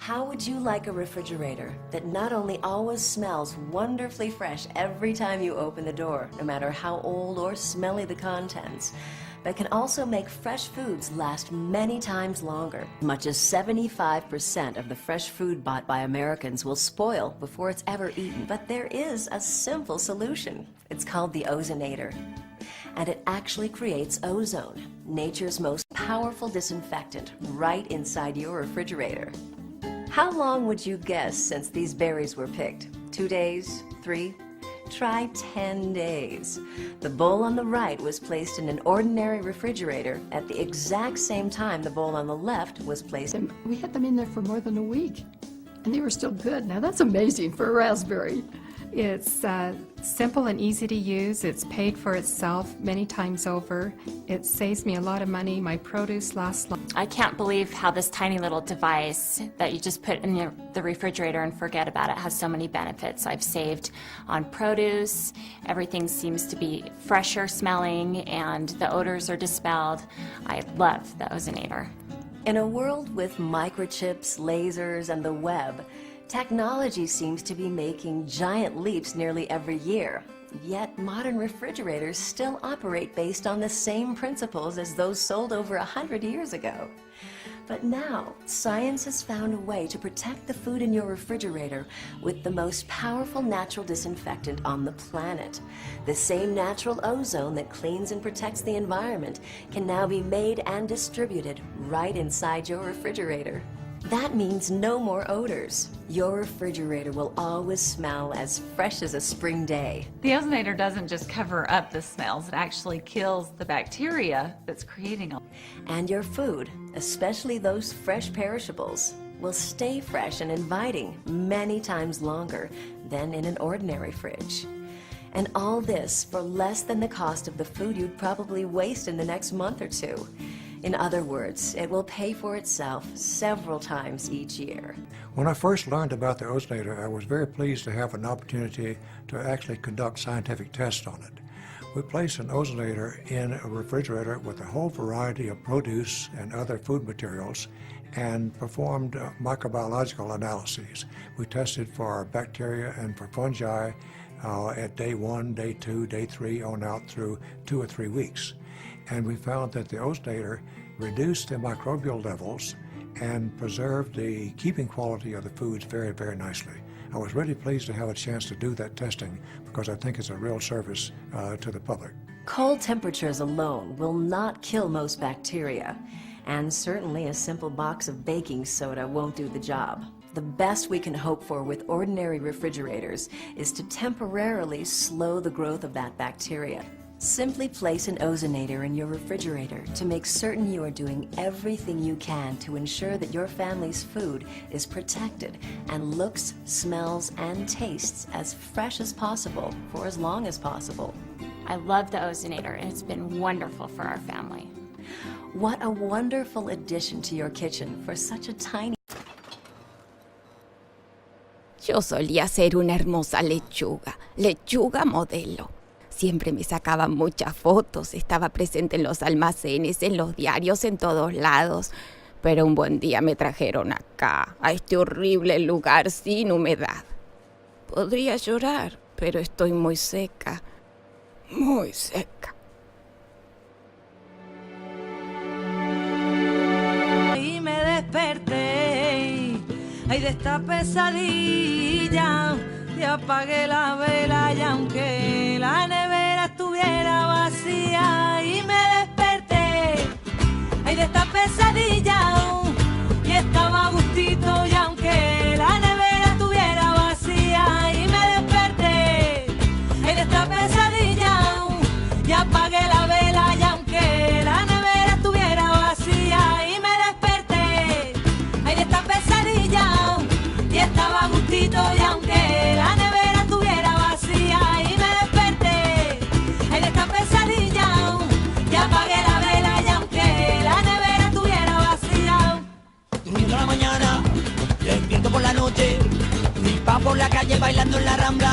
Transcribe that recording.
How would you like a refrigerator that not only always smells wonderfully fresh every time you open the door, no matter how old or smelly the contents, but can also make fresh foods last many times longer? Much as 75% of the fresh food bought by Americans will spoil before it's ever eaten. But there is a simple solution. It's called the ozonator. And it actually creates ozone, nature's most powerful disinfectant, right inside your refrigerator. How long would you guess since these berries were picked? 2 days? 3? Try 10 days. The bowl on the right was placed in an ordinary refrigerator at the exact same time the bowl on the left was placed. We had them in there for more than a week, and they were still good. Now that's amazing for a raspberry. It's simple and easy to use. It's paid for itself many times over. It saves me a lot of money. My produce lasts long. I can't believe how this tiny little device that you just put in the refrigerator and forget about it has so many benefits. I've saved on produce. Everything seems to be fresher smelling and the odors are dispelled. I love the ozonator. In a world with microchips, lasers, and the web, technology seems to be making giant leaps nearly every year. Yet modern refrigerators still operate based on the same principles as those sold over 100 years ago. But now, science has found a way to protect the food in your refrigerator with the most powerful natural disinfectant on the planet. The same natural ozone that cleans and protects the environment can now be made and distributed right inside your refrigerator. That means no more odors. Your refrigerator will always smell as fresh as a spring day. The ozonator doesn't just cover up the smells, it actually kills the bacteria that's creating them. And your food, especially those fresh perishables, will stay fresh and inviting many times longer than in an ordinary fridge. And all this for less than the cost of the food you'd probably waste in the next month or two. In other words, it will pay for itself several times each year. When I first learned about the ozonator, I was very pleased to have an opportunity to actually conduct scientific tests on it. We placed an ozonator in a refrigerator with a whole variety of produce and other food materials and performed microbiological analyses. We tested for bacteria and for fungi at day 1, day 2, day 3, on out through 2 or 3 weeks. And we found that the ozonator reduced the microbial levels and preserved the keeping quality of the foods very, very nicely. I was really pleased to have a chance to do that testing because I think it's a real service to the public. Cold temperatures alone will not kill most bacteria, and certainly a simple box of baking soda won't do the job. The best we can hope for with ordinary refrigerators is to temporarily slow the growth of that bacteria. Simply place an ozonator in your refrigerator to make certain you are doing everything you can to ensure that your family's food is protected and looks, smells, and tastes as fresh as possible for as long as possible. I love the ozonator and it's been wonderful for our family. What a wonderful addition to your kitchen for such a tiny... Yo solía ser una hermosa lechuga modelo. Siempre me sacaban muchas fotos, estaba presente en los almacenes, en los diarios, en todos lados. Pero un buen día me trajeron acá, a este horrible lugar sin humedad. Podría llorar, pero estoy muy seca, muy seca. Y me desperté, ay, de esta pesadilla. Y apagué la vela y aunque la nevera estuviera vacía y me desperté, ay, de esta pesadilla y estaba a gustito y aunque la nevera estuviera vacía y me desperté, ay, de esta pesadilla y apagué la vela y aunque la nevera estuviera vacía y me desperté, ay, de esta pesadilla y estaba a gustito y aunque la nevera estuviera vacía y me desperté, ay, de esta pesadilla y apagué la vela y aunque la nevera estuviera vacía. Durmiendo a la mañana, despierto por la noche, mi pa por la calle bailando en la rambla.